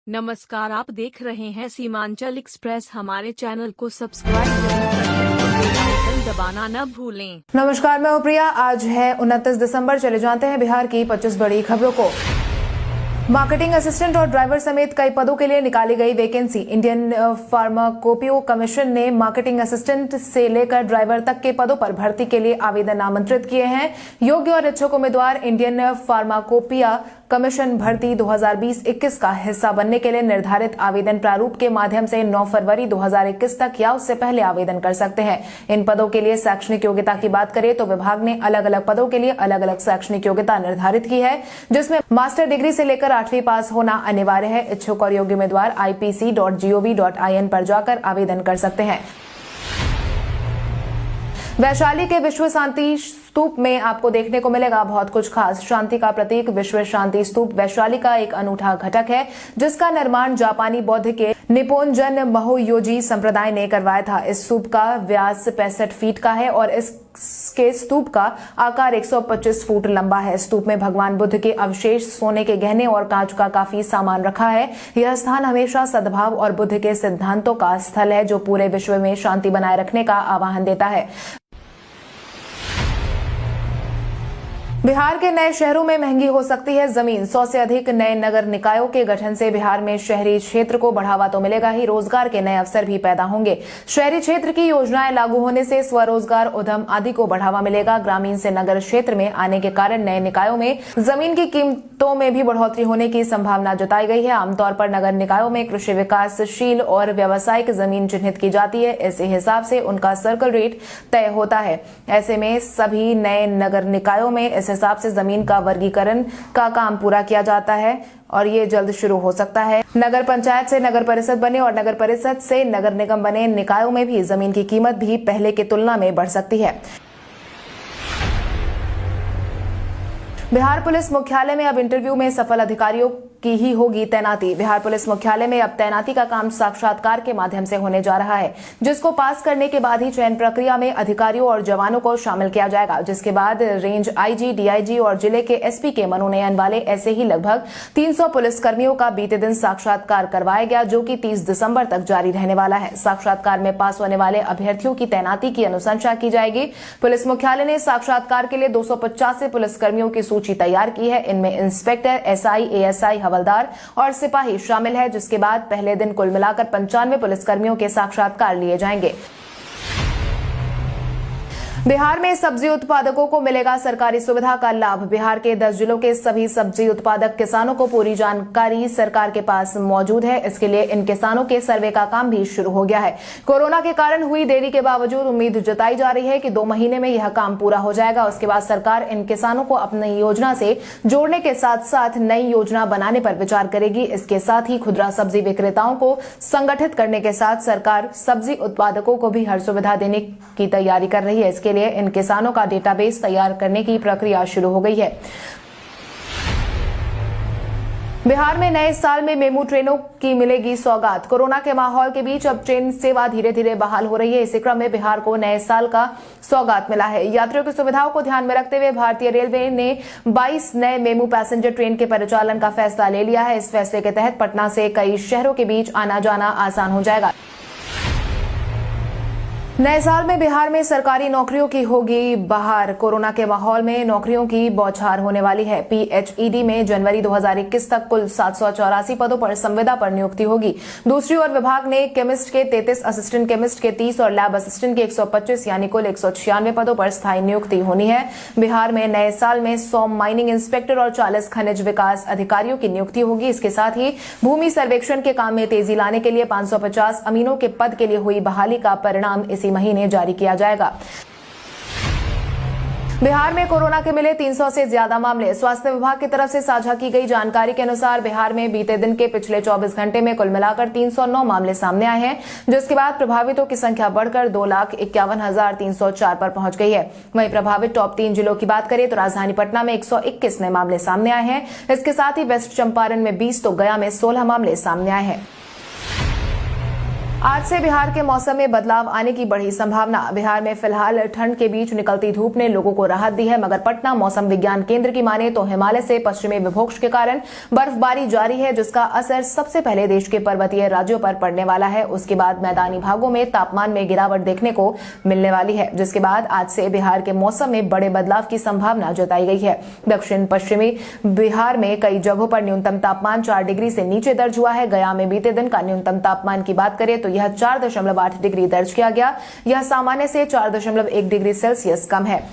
नमस्कार, आप देख रहे हैं सीमांचल एक्सप्रेस। हमारे चैनल को सब्सक्राइब करें और बेल आइकन दबाना न भूलें। नमस्कार, मैं हूं प्रिया। आज है 29 दिसंबर। चले जानते हैं बिहार की 25 बड़ी खबरों को। मार्केटिंग असिस्टेंट और ड्राइवर समेत कई पदों के लिए निकाली गई वैकेंसी। इंडियन फार्माकोपियो कमीशन ने मार्केटिंग असिस्टेंट से लेकर ड्राइवर तक के पदों पर भर्ती के लिए आवेदन आमंत्रित किए हैं। योग्य और इच्छुक उम्मीदवार इंडियन फार्माकोपिया कमीशन भर्ती 2020-21 का हिस्सा बनने के लिए निर्धारित आवेदन प्रारूप के माध्यम से 9 फरवरी 2021 तक या उससे पहले आवेदन कर सकते हैं। इन पदों के लिए शैक्षणिक योग्यता की बात करें तो विभाग ने अलग अलग पदों के लिए अलग अलग शैक्षणिक योग्यता निर्धारित की है, जिसमें मास्टर डिग्री से लेकर 8वीं पास होना अनिवार्य है। इच्छुक और योग्य उम्मीदवार ipc.gov.in पर जाकर आवेदन कर सकते हैं। वैशाली के विश्व शांति स्तूप में आपको देखने को मिलेगा बहुत कुछ खास। शांति का प्रतीक विश्व शांति स्तूप वैशाली का एक अनूठा घटक है, जिसका निर्माण जापानी बौद्ध के निप्पोनजन मोहोयोजी संप्रदाय ने करवाया था। इस स्तूप का व्यास 65 फीट का है और इसके स्तूप का आकार 125 फुट लंबा है। स्तूप में भगवान बुद्ध के अवशेष, सोने के गहने और कांच का काफी सामान रखा है। यह स्थान हमेशा सद्भाव और बुद्ध के सिद्धांतों का स्थल है, जो पूरे विश्व में शांति बनाए रखने का आह्वान देता है। बिहार के नए शहरों में महंगी हो सकती है जमीन। 100 से अधिक नए नगर निकायों के गठन से बिहार में शहरी क्षेत्र को बढ़ावा तो मिलेगा ही, रोजगार के नए अवसर भी पैदा होंगे। शहरी क्षेत्र की योजनाएं लागू होने से स्वरोजगार, उद्यम आदि को बढ़ावा मिलेगा। ग्रामीण से नगर क्षेत्र में आने के कारण नए निकायों में जमीन की कीमतों में भी बढ़ोतरी होने की संभावना जताई गई है। आमतौर पर नगर निकायों में कृषि विकासशील और व्यावसायिक जमीन चिन्हित की जाती है। इसी हिसाब से उनका सर्कल रेट तय होता है। ऐसे में सभी नए नगर निकायों में इस हिसाब से जमीन का वर्गीकरण का काम पूरा किया जाता है और ये जल्द शुरू हो सकता है। नगर पंचायत से नगर परिषद बने और नगर परिषद से नगर निगम बने निकायों में भी जमीन की कीमत भी पहले की तुलना में बढ़ सकती है। बिहार पुलिस मुख्यालय में अब इंटरव्यू में सफल अधिकारियों की ही होगी तैनाती। बिहार पुलिस मुख्यालय में अब तैनाती का काम साक्षात्कार के माध्यम से होने जा रहा है, जिसको पास करने के बाद ही चयन प्रक्रिया में अधिकारियों और जवानों को शामिल किया जाएगा, जिसके बाद रेंज आईजी, डीआईजी और जिले के एसपी के मनोनयन वाले ऐसे ही लगभग 300 पुलिसकर्मियों का बीते दिन साक्षात्कार करवाया गया, जो कि 30 दिसंबर तक जारी रहने वाला है। साक्षात्कार में पास होने वाले अभ्यर्थियों की तैनाती की अनुशंसा की जाएगी। पुलिस मुख्यालय ने साक्षात्कार के लिए 285 पुलिसकर्मियों की सूची तैयार की है। इनमें इंस्पेक्टर, एसआई, एएसआई, हवलदार और सिपाही शामिल है, जिसके बाद पहले दिन कुल मिलाकर 95 पुलिसकर्मियों के साक्षात्कार लिए जाएंगे। बिहार में सब्जी उत्पादकों को मिलेगा सरकारी सुविधा का लाभ। बिहार के 10 जिलों के सभी सब्जी उत्पादक किसानों को पूरी जानकारी सरकार के पास मौजूद है। इसके लिए इन किसानों के सर्वे का काम भी शुरू हो गया है। कोरोना के कारण हुई देरी के बावजूद उम्मीद जताई जा रही है कि 2 महीने में यह काम पूरा हो जाएगा। उसके बाद सरकार इन किसानों को अपनी योजना से जोड़ने के साथ साथ नई योजना बनाने पर विचार करेगी। इसके साथ ही खुदरा सब्जी विक्रेताओं को संगठित करने के साथ सरकार सब्जी उत्पादकों को भी हर सुविधा देने की तैयारी कर रही है। इसके लिए इन किसानों का डेटाबेस तैयार करने की प्रक्रिया शुरू हो गई है। बिहार में नए साल में मेमू ट्रेनों की मिलेगी सौगात। कोरोना के माहौल के बीच अब ट्रेन सेवा धीरे धीरे बहाल हो रही है। इसी क्रम में बिहार को नए साल का सौगात मिला है। यात्रियों की सुविधाओं को ध्यान में रखते हुए भारतीय रेलवे ने 22 नए मेमू पैसेंजर ट्रेन के परिचालन का फैसला ले लिया है। इस फैसले के तहत पटना से कई शहरों के बीच आना जाना आसान हो जाएगा। नए साल में बिहार में सरकारी नौकरियों की होगी बहार। कोरोना के माहौल में नौकरियों की बौछार होने वाली है। पीएचईडी में जनवरी 2021 तक कुल 784 पदों पर संविदा पर नियुक्ति होगी। दूसरी ओर विभाग ने केमिस्ट के 33, असिस्टेंट केमिस्ट के 30 और लैब असिस्टेंट के 125 यानी कुल 196 पदों पर स्थायी नियुक्ति होनी है। बिहार में नए साल में 100 माइनिंग इंस्पेक्टर और 40 खनिज विकास अधिकारियों की नियुक्ति होगी। इसके साथ ही भूमि सर्वेक्षण के काम में तेजी लाने के लिए 550 अमीनों के पद के लिए हुई बहाली का परिणाम इसी महीने जारी किया जाएगा। बिहार में कोरोना के मिले 300 से ज्यादा मामले। स्वास्थ्य विभाग की तरफ से साझा की गई जानकारी के अनुसार बिहार में बीते दिन के पिछले 24 घंटे में कुल मिलाकर 309 मामले सामने आए हैं, जिसके बाद प्रभावितों की संख्या बढ़कर 2,51,304 पर पहुंच गई है। वहीं प्रभावित टॉप 3 जिलों की बात करें तो राजधानी पटना में 121 नए मामले सामने आए हैं। इसके साथ ही वेस्ट चंपारण में 20 तो गया में 16 मामले सामने आए हैं। आज से बिहार के मौसम में बदलाव आने की बड़ी संभावना। बिहार में फिलहाल ठंड के बीच निकलती धूप ने लोगों को राहत दी है, मगर पटना मौसम विज्ञान केंद्र की माने तो हिमालय से पश्चिमी विक्षोभ के कारण बर्फबारी जारी है, जिसका असर सबसे पहले देश के पर्वतीय राज्यों पर पड़ने वाला है। उसके बाद मैदानी भागों में तापमान में गिरावट देखने को मिलने वाली है, जिसके बाद आज से बिहार के मौसम में बड़े बदलाव की संभावना जताई गई है। दक्षिण पश्चिमी बिहार में कई जगहों पर न्यूनतम तापमान 4 डिग्री से नीचे दर्ज हुआ है। गया में बीते दिन का न्यूनतम तापमान की बात करें तो यह 4.8 डिग्री दर्ज किया गया। यह सामान्य से 4.1 डिग्री सेल्सियस कम है।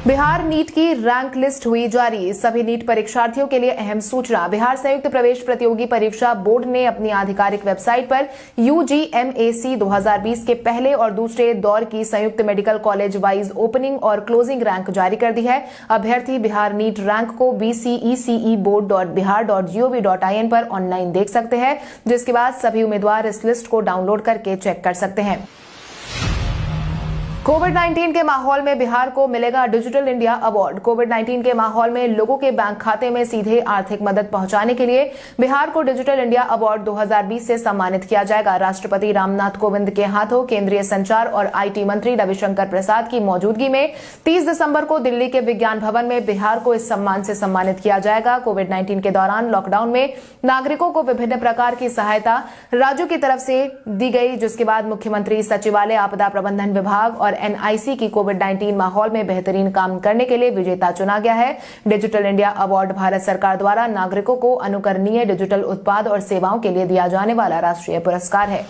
बिहार नीट की रैंक लिस्ट हुई जारी। सभी नीट परीक्षार्थियों के लिए अहम सूचना। बिहार संयुक्त प्रवेश प्रतियोगी परीक्षा बोर्ड ने अपनी आधिकारिक वेबसाइट पर UGMAC 2020 के पहले और दूसरे दौर की संयुक्त मेडिकल कॉलेज वाइज ओपनिंग और क्लोजिंग रैंक जारी कर दी है। अभ्यर्थी बिहार नीट रैंक को bceceboard.bihar.gov.in पर ऑनलाइन देख सकते हैं, जिसके बाद सभी उम्मीदवार इस लिस्ट को डाउनलोड करके चेक कर सकते हैं। कोविड-19 के माहौल में बिहार को मिलेगा डिजिटल इंडिया अवार्ड। कोविड-19 के माहौल में लोगों के बैंक खाते में सीधे आर्थिक मदद पहुंचाने के लिए बिहार को डिजिटल इंडिया अवार्ड 2020 से सम्मानित किया जाएगा। राष्ट्रपति रामनाथ कोविंद के हाथों केंद्रीय संचार और IT मंत्री रविशंकर प्रसाद की मौजूदगी में 30 दिसंबर को दिल्ली के विज्ञान भवन में बिहार को इस सम्मान से सम्मानित किया जाएगा। कोविड-19 के दौरान लॉकडाउन में नागरिकों को विभिन्न प्रकार की सहायता राज्यों की तरफ से दी गई, जिसके बाद मुख्यमंत्री सचिवालय, आपदा प्रबंधन विभाग और NIC की कोविड-19 माहौल में बेहतरीन काम करने के लिए विजेता चुना गया है। डिजिटल इंडिया अवार्ड भारत सरकार द्वारा नागरिकों को अनुकरणीय डिजिटल उत्पाद और सेवाओं के लिए दिया जाने वाला राष्ट्रीय पुरस्कार है।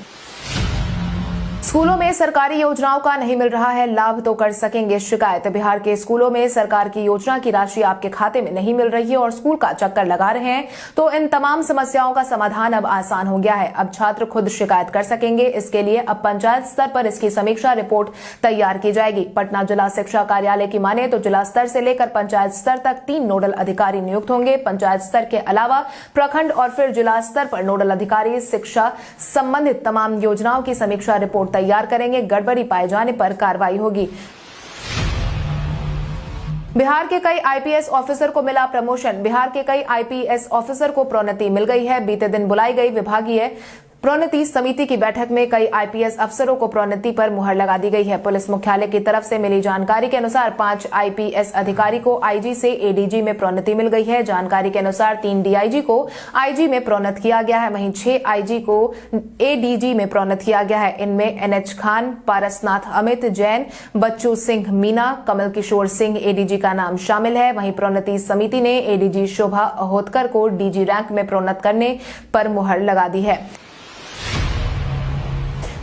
स्कूलों में सरकारी योजनाओं का नहीं मिल रहा है लाभ तो कर सकेंगे शिकायत। बिहार के स्कूलों में सरकार की योजना की राशि आपके खाते में नहीं मिल रही है और स्कूल का चक्कर लगा रहे हैं, तो इन तमाम समस्याओं का समाधान अब आसान हो गया है। अब छात्र खुद शिकायत कर सकेंगे। इसके लिए अब पंचायत स्तर पर इसकी समीक्षा रिपोर्ट तैयार की जाएगी। पटना जिला शिक्षा कार्यालय की माने तो जिला स्तर से लेकर पंचायत स्तर तक 3 नोडल अधिकारी नियुक्त होंगे। पंचायत स्तर के अलावा प्रखंड और फिर जिला स्तर पर नोडल अधिकारी शिक्षा संबंधित तमाम योजनाओं की समीक्षा रिपोर्ट तैयार करेंगे। गड़बड़ी पाए जाने पर कार्रवाई होगी। बिहार के कई IPS ऑफिसर को मिला प्रमोशन। बिहार के कई IPS ऑफिसर को प्रोन्नति मिल गई है। बीते दिन बुलाई गई विभागीय प्रोन्नति समिति की बैठक में कई IPS अफसरों को प्रोन्नति पर मुहर लगा दी गई है। पुलिस मुख्यालय की तरफ से मिली जानकारी के अनुसार 5 IPS अधिकारी को IG से ADG में प्रोन्नति मिल गई है। जानकारी के अनुसार 3 DIG को IG में प्रोन्नत किया गया है, वहीं 6 IG को ADG में प्रोन्नत किया गया है। इनमें NH खान, पारसनाथ अमित जैन, बच्चू सिंह मीना, कमल किशोर सिंह ADG का नाम शामिल है। वहीं प्रोन्नति समिति ने ADG शोभा अहोतकर को DG रैंक में प्रोन्नत करने पर मुहर लगा दी है।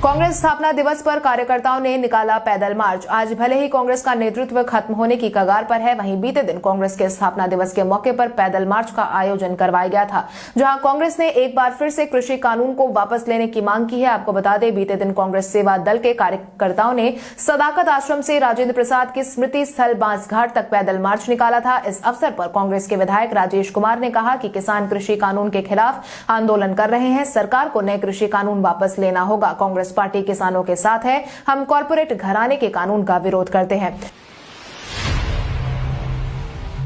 कांग्रेस स्थापना दिवस पर कार्यकर्ताओं ने निकाला पैदल मार्च। आज भले ही कांग्रेस का नेतृत्व खत्म होने की कगार पर है, वहीं बीते दिन कांग्रेस के स्थापना दिवस के मौके पर पैदल मार्च का आयोजन करवाया गया था, जहां कांग्रेस ने एक बार फिर से कृषि कानून को वापस लेने की मांग की है। आपको बता दें, बीते दिन कांग्रेस सेवा दल के कार्यकर्ताओं ने सदाकत आश्रम से राजेंद्र प्रसाद की स्मृति स्थल बांसघाट तक पैदल मार्च निकाला था। इस अवसर पर कांग्रेस के विधायक राजेश कुमार ने कहा कि किसान कृषि कानून के खिलाफ आंदोलन कर रहे हैं, सरकार को नए कृषि कानून वापस लेना होगा। कांग्रेस पार्टी किसानों के साथ है, हम कॉर्पोरेट घराने के कानून का विरोध करते हैं।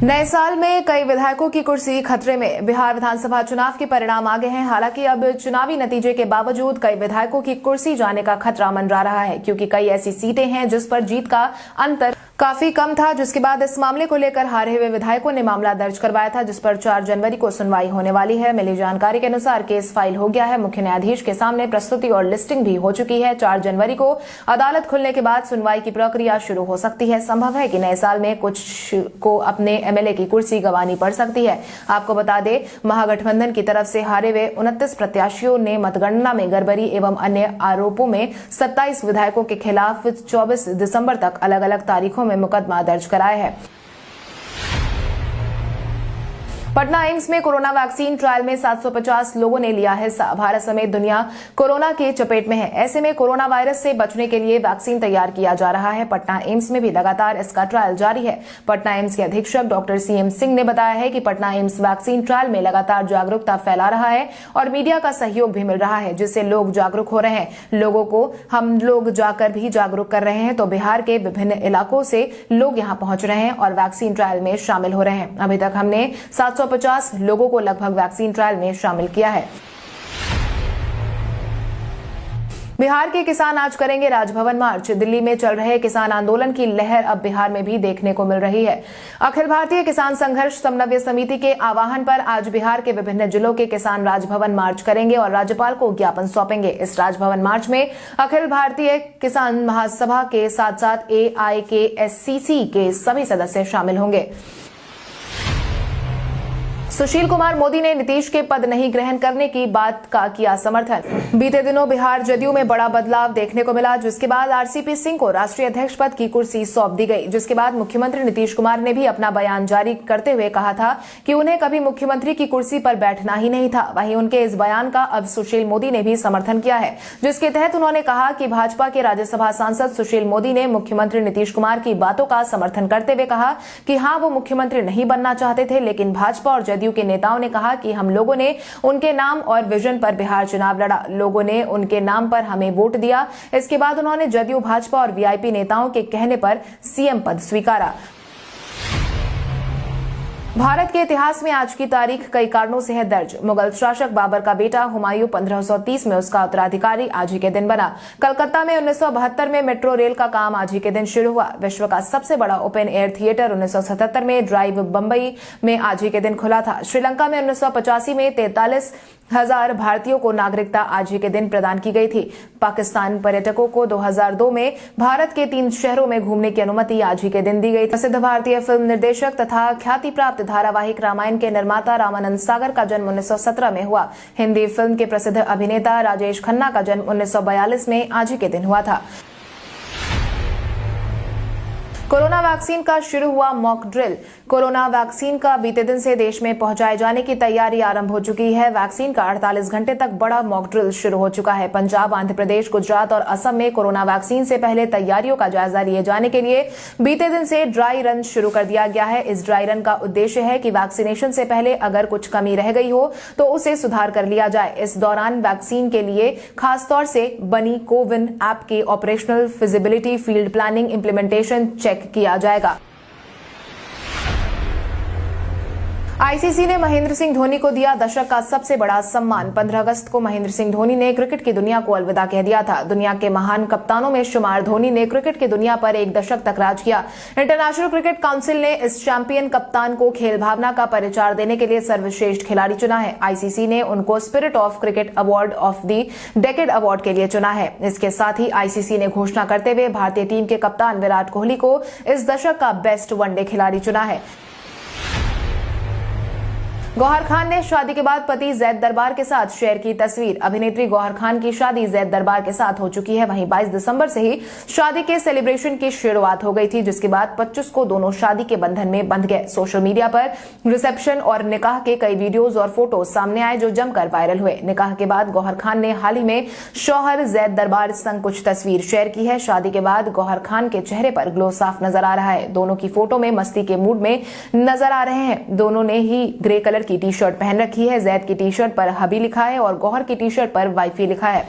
नए साल में कई विधायकों की कुर्सी खतरे में। बिहार विधानसभा चुनाव के परिणाम आ गए हैं। हालांकि अब चुनावी नतीजे के बावजूद कई विधायकों की कुर्सी जाने का खतरा मंडरा रहा है, क्योंकि कई ऐसी सीटें हैं जिस पर जीत का अंतर काफी कम था, जिसके बाद इस मामले को लेकर हारे हुए विधायकों ने मामला दर्ज करवाया था, जिस पर 4 जनवरी को सुनवाई होने वाली है। मिली जानकारी के अनुसार केस फाइल हो गया है। मुख्य न्यायाधीश के सामने प्रस्तुति और लिस्टिंग भी हो चुकी है। 4 जनवरी को अदालत खुलने के बाद सुनवाई की प्रक्रिया शुरू हो सकती है। संभव है कि नए साल में कुछ को अपने MLA की कुर्सी गंवानी पड़ सकती है। आपको बता दें, महागठबंधन की तरफ से हारे हुए 29 प्रत्याशियों ने मतगणना में गड़बड़ी एवं अन्य आरोपों में 27 विधायकों के खिलाफ 24 दिसंबर तक अलग अलग तारीखों में मुकदमा दर्ज कराया है। पटना एम्स में कोरोना वैक्सीन ट्रायल में 750 लोगों ने लिया हिस्सा। भारत समेत दुनिया कोरोना के चपेट में है। ऐसे में कोरोना वायरस से बचने के लिए वैक्सीन तैयार किया जा रहा है। पटना एम्स में भी लगातार इसका ट्रायल जारी है। पटना एम्स के अधीक्षक डॉक्टर CM सिंह ने बताया है कि पटना एम्स वैक्सीन ट्रायल में लगातार जागरूकता फैला रहा है और मीडिया का सहयोग भी मिल रहा है, जिससे लोग जागरूक हो रहे हैं। लोगों को हम लोग जाकर भी जागरूक कर रहे हैं, तो बिहार के विभिन्न इलाकों से लोग यहां पहुंच रहे हैं और वैक्सीन ट्रायल में शामिल हो रहे हैं। अभी तक हमने 750 लोगों को लगभग वैक्सीन ट्रायल में शामिल किया है। बिहार के किसान आज करेंगे राजभवन मार्च। दिल्ली में चल रहे किसान आंदोलन की लहर अब बिहार में भी देखने को मिल रही है। अखिल भारतीय किसान संघर्ष समन्वय समिति के आह्वान पर आज बिहार के विभिन्न जिलों के किसान राजभवन मार्च करेंगे और राज्यपाल को ज्ञापन सौंपेंगे। इस राजभवन मार्च में अखिल भारतीय किसान महासभा के साथ साथ AIKSCC के सभी सदस्य शामिल होंगे। सुशील कुमार मोदी ने नीतीश के पद नहीं ग्रहण करने की बात का किया समर्थन। बीते दिनों बिहार जदयू में बड़ा बदलाव देखने को मिला, जिसके बाद RCP सिंह को राष्ट्रीय अध्यक्ष पद की कुर्सी सौंप दी गई, जिसके बाद मुख्यमंत्री नीतीश कुमार ने भी अपना बयान जारी करते हुए कहा था कि उन्हें कभी मुख्यमंत्री की कुर्सी पर बैठना ही नहीं था। वहीं उनके इस बयान का अब सुशील मोदी ने भी समर्थन किया है, जिसके तहत उन्होंने कहा कि भाजपा के राज्यसभा सांसद सुशील मोदी ने मुख्यमंत्री नीतीश कुमार की बातों का समर्थन करते हुए कहा कि हाँ, वो मुख्यमंत्री नहीं बनना चाहते थे, लेकिन भाजपा और जदयू के नेताओं ने कहा कि हम लोगों ने उनके नाम और विजन पर बिहार चुनाव लड़ा, लोगों ने उनके नाम पर हमें वोट दिया। इसके बाद उन्होंने जदयू, भाजपा और VIP नेताओं के कहने पर CM पद स्वीकारा। भारत के इतिहास में आज की तारीख कई कारणों से है दर्ज। मुगल शासक बाबर का बेटा हुमायूं 1530 में उसका उत्तराधिकारी आज ही के दिन बना। कलकत्ता में 1972 में मेट्रो रेल का काम आज ही के दिन शुरू हुआ। विश्व का सबसे बड़ा ओपन एयर थिएटर 1977 में ड्राइव बंबई में आज ही के दिन खुला था। श्रीलंका में 1985 में 43,000 भारतीयों को नागरिकता आज ही के दिन प्रदान की गई थी। पाकिस्तान पर्यटकों को 2002 में भारत के 3 शहरों में घूमने की अनुमति आज ही के दिन दी गई। प्रसिद्ध भारतीय फिल्म निर्देशक तथा ख्याति प्राप्त धारावाहिक रामायण के निर्माता रामानंद सागर का जन्म 1917 में हुआ। हिंदी फिल्म के प्रसिद्ध अभिनेता राजेश खन्ना का जन्म 1942 में आज ही के दिन हुआ था। कोरोना वैक्सीन का शुरू हुआ मॉक ड्रिल। कोरोना वैक्सीन का बीते दिन से देश में पहुंचाए जाने की तैयारी आरंभ हो चुकी है। वैक्सीन का 48 घंटे तक बड़ा मॉक ड्रिल शुरू हो चुका है। पंजाब, आंध्र प्रदेश, गुजरात और असम में कोरोना वैक्सीन से पहले तैयारियों का जायजा लिए जाने के लिए बीते दिन से ड्राई रन शुरू कर दिया गया है। इस ड्राई रन का उद्देश्य है कि वैक्सीनेशन से पहले अगर कुछ कमी रह गई हो तो उसे सुधार कर लिया जाए। इस दौरान वैक्सीन के लिए खासतौर से बनी कोविन ऐप की operational feasibility, field planning, implementation check किया जाएगा। ICC ने महेंद्र सिंह धोनी को दिया दशक का सबसे बड़ा सम्मान। 15 अगस्त को महेंद्र सिंह धोनी ने क्रिकेट की दुनिया को अलविदा कह दिया था। दुनिया के महान कप्तानों में शुमार धोनी ने क्रिकेट की दुनिया पर एक दशक तक राज किया। इंटरनेशनल क्रिकेट काउंसिल ने इस चैंपियन कप्तान को खेल भावना का परिचार देने के लिए सर्वश्रेष्ठ खिलाड़ी चुना है। ICC ने उनको spirit of cricket award of the decade award के लिए चुना है। इसके साथ ही ICC ने घोषणा करते हुए भारतीय टीम के कप्तान विराट कोहली को इस दशक का बेस्ट वनडे खिलाड़ी चुना है। गौहर खान ने शादी के बाद पति जैद दरबार के साथ शेयर की तस्वीर। अभिनेत्री गौहर खान की शादी जैद दरबार के साथ हो चुकी है। वहीं 22 दिसंबर से ही शादी के सेलिब्रेशन की शुरुआत हो गई थी, जिसके बाद 25 को दोनों शादी के बंधन में बंध गए। सोशल मीडिया पर रिसेप्शन और निकाह के कई वीडियोज और फोटोज सामने आए जो जमकर वायरल हुए। निकाह के बाद गौहर खान ने हाल ही में शौहर जैद दरबार संग कुछ तस्वीर शेयर की है। शादी के बाद गौहर खान के चेहरे पर ग्लो साफ नजर आ रहा है। दोनों की फोटो में मस्ती के मूड में नजर आ रहे हैं। दोनों ने ही ग्रे कलर की टी-शर्ट पहन रखी है। जैद की टी-शर्ट पर हबी लिखा है और गौहर की टी-शर्ट पर वाइफी लिखा है।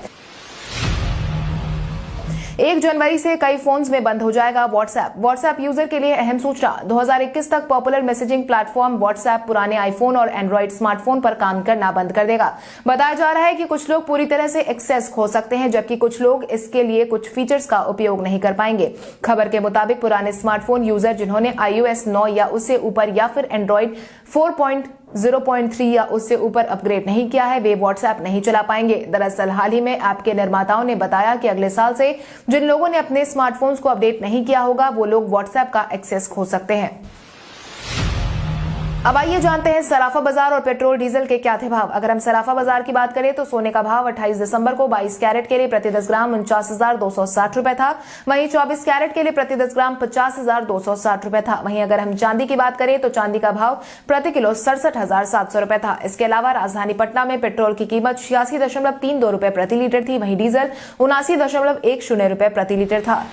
1 जनवरी से कई फोन्स में बंद हो जाएगा व्हाट्सएप यूजर के लिए अहम सूचना। 2021 तक पॉपुलर मैसेजिंग प्लेटफॉर्म व्हाट्सएप पुराने आईफोन और एंड्रॉइड स्मार्टफोन पर काम करना बंद कर देगा। बताया जा रहा है कि कुछ लोग पूरी तरह से एक्सेस खो सकते हैं, जबकि कुछ लोग इसके लिए कुछ फीचर्स का उपयोग नहीं कर पाएंगे। खबर के मुताबिक पुराने स्मार्टफोन यूजर जिन्होंने iOS 9 या उससे ऊपर या फिर एंड्रॉइड 4.0.3 या उससे ऊपर अपग्रेड नहीं किया है, वे व्हाट्सएप नहीं चला पाएंगे। दरअसल हाल ही में ऐप के निर्माताओं ने बताया कि अगले साल से जिन लोगों ने अपने स्मार्टफोन्स को अपडेट नहीं किया होगा वो लोग व्हाट्सएप का एक्सेस खो सकते हैं। अब आइए जानते हैं सराफा बाजार और पेट्रोल डीजल के क्या थे भाव। अगर हम सराफा बाजार की बात करें तो सोने का भाव 28 दिसंबर को 22 कैरेट के लिए प्रति 10 ग्राम 49,260 रुपए था। वहीं 24 कैरेट के लिए प्रति 10 ग्राम 50,260 रुपए था। वहीं अगर हम चांदी की बात करें तो चांदी का भाव प्रति किलो 67,700 रुपए था। इसके अलावा राजधानी पटना में पेट्रोल की कीमत 86.32 रुपए प्रति लीटर थी। वहीं डीजल 79.10 रुपए प्रति लीटर था।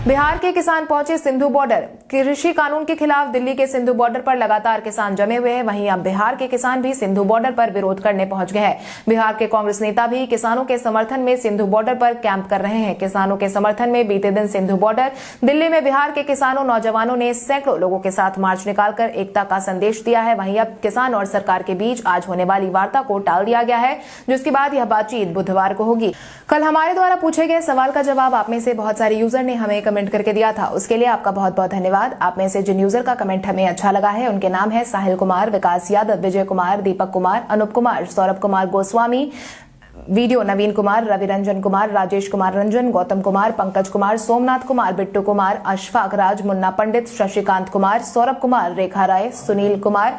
बिहार के किसान पहुंचे सिंधु बॉर्डर। कृषि कानून के खिलाफ दिल्ली के सिंधु बॉर्डर पर लगातार किसान जमे हुए हैं। वहीं अब बिहार के किसान भी सिंधु बॉर्डर पर विरोध करने पहुंच गए हैं। बिहार के कांग्रेस नेता भी किसानों के समर्थन में सिंधु बॉर्डर पर कैंप कर रहे हैं। किसानों के समर्थन में बीते दिन सिंधु बॉर्डर दिल्ली में बिहार के किसानों नौजवानों ने सैकड़ों लोगों के साथ मार्च निकालकर एकता का संदेश दिया है। वहीं अब किसान और सरकार के बीच आज होने वाली वार्ता को टाल दिया गया है, जिसके बाद यह बातचीत बुधवार को होगी। कल हमारे द्वारा पूछे गए सवाल का जवाब आप में से बहुत सारे यूजर ने हमें कमेंट करके दिया था, उसके लिए आपका बहुत बहुत धन्यवाद। आप में से जिन यूजर का कमेंट हमें अच्छा लगा है उनके नाम है साहिल कुमार, विकास यादव, विजय कुमार, दीपक कुमार, अनूप कुमार, सौरभ कुमार गोस्वामी, वीडियो नवीन कुमार, रवि रंजन कुमार, राजेश कुमार रंजन, गौतम कुमार, पंकज कुमार, सोमनाथ कुमार, बिट्टू कुमार, अशफाक राज, मुन्ना पंडित, शशिकांत कुमार, सौरभ कुमार, रेखा राय, सुनील कुमार,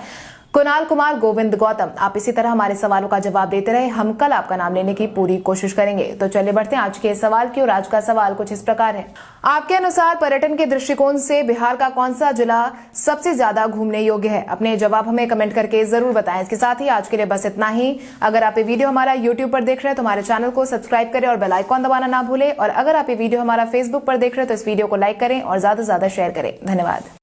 कुणाल कुमार, गोविंद गौतम। आप इसी तरह हमारे सवालों का जवाब देते रहे, हम कल आपका नाम लेने की पूरी कोशिश करेंगे। तो चलिए बढ़ते हैं आज के सवाल की ओर। आज का सवाल कुछ इस प्रकार है। आपके अनुसार पर्यटन के दृष्टिकोण से बिहार का कौन सा जिला सबसे ज्यादा घूमने योग्य है? अपने जवाब हमें कमेंट करके जरूर बताएं। इसके साथ ही आज के लिए बस इतना ही। अगर आप ये वीडियो हमारा यूट्यूब पर देख रहे हैं तो हमारे चैनल को सब्सक्राइब करें और बेल आइकॉन दबाना ना भूलें। और अगर आप ये वीडियो हमारा फेसबुक पर देख रहे हैं तो इस वीडियो को लाइक करें और ज्यादा से ज्यादा शेयर करें। धन्यवाद।